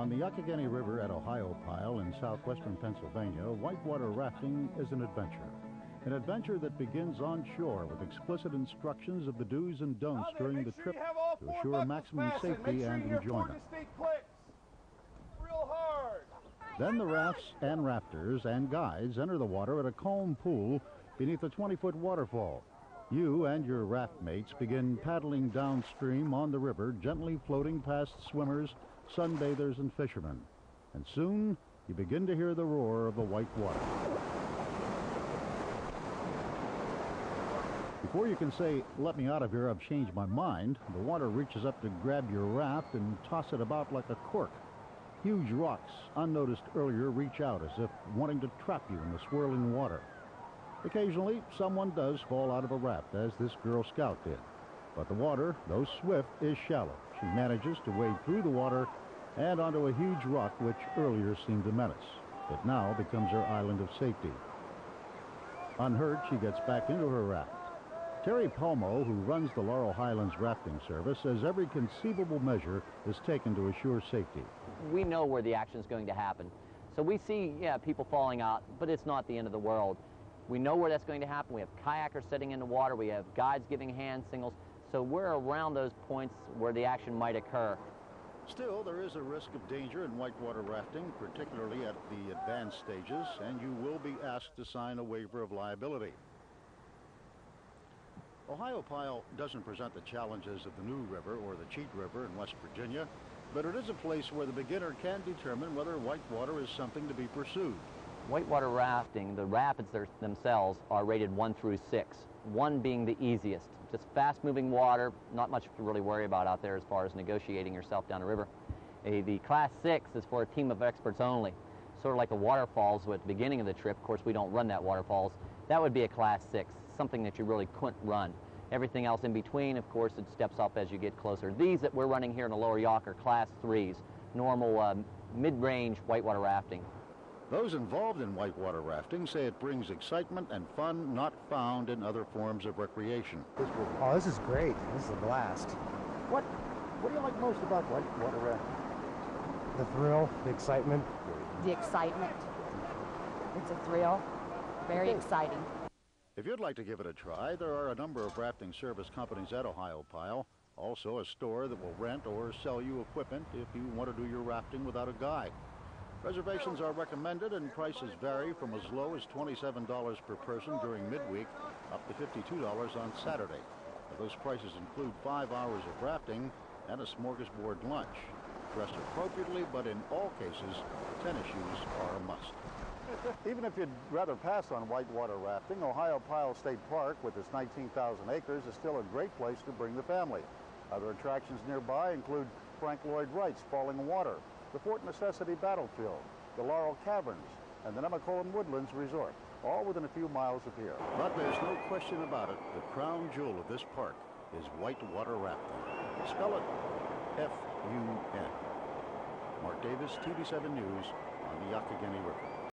On the Youghiogheny River at Ohiopyle in southwestern Pennsylvania, whitewater rafting is an adventure. An adventure that begins on shore with explicit instructions of the do's and don'ts during the trip to assure maximum safety and enjoyment. Real hard. Then the rafts and rafters and guides enter the water at a calm pool beneath a 20-foot waterfall. You and your raft mates begin paddling downstream on the river, gently floating past swimmers, sunbathers, and fishermen. And soon, you begin to hear the roar of the white water. Before you can say, "Let me out of here, I've changed my mind," the water reaches up to grab your raft and toss it about like a cork. Huge rocks, unnoticed earlier, reach out as if wanting to trap you in the swirling water. Occasionally, someone does fall out of a raft, as this Girl Scout did. But the water, though swift, is shallow. She manages to wade through the water and onto a huge rock which earlier seemed a menace. It now becomes her island of safety. Unhurt, she gets back into her raft. Terry Palmo, who runs the Laurel Highlands Rafting Service, says every conceivable measure is taken to assure safety. We know where the action is going to happen. So we see, people falling out, but it's not the end of the world. We know where that's going to happen. We have kayakers sitting in the water. We have guides giving hand signals. So we're around those points where the action might occur. Still, there is a risk of danger in whitewater rafting, particularly at the advanced stages, and you will be asked to sign a waiver of liability. Ohiopyle doesn't present the challenges of the New River or the Cheat River in West Virginia, but it is a place where the beginner can determine whether whitewater is something to be pursued. Whitewater rafting, the rapids themselves are rated 1 through 6, 1 being the easiest. Just fast-moving water, not much to really worry about out there as far as negotiating yourself down a river. The Class 6 is for a team of experts only, sort of like the waterfalls at the beginning of the trip. Of course, we don't run that waterfalls. That would be a Class 6, something that you really couldn't run. Everything else in between, of course, it steps up as you get closer. These that we're running here in the Lower Yough are Class 3s, normal mid-range whitewater rafting. Those involved in whitewater rafting say it brings excitement and fun not found in other forms of recreation. Oh, this is great. This is a blast. What do you like most about whitewater rafting? The thrill, the excitement. The excitement. It's a thrill. Very exciting. If you'd like to give it a try, there are a number of rafting service companies at Ohiopyle. Also a store that will rent or sell you equipment if you want to do your rafting without a guide. Reservations are recommended and prices vary from as low as $27 per person during midweek up to $52 on Saturday. Now, those prices include 5 hours of rafting and a smorgasbord lunch. Dress appropriately, but in all cases, tennis shoes are a must. Even if you'd rather pass on whitewater rafting, Ohiopyle State Park, with its 19,000 acres, is still a great place to bring the family. Other attractions nearby include Frank Lloyd Wright's Falling Water, the Fort Necessity Battlefield, the Laurel Caverns, and the Nemacolin Woodlands Resort, all within a few miles of here. But there's no question about it, the crown jewel of this park is whitewater rafting. Spell it F-U-N. Mark Davis, TV7 News, on the Youghiogheny River.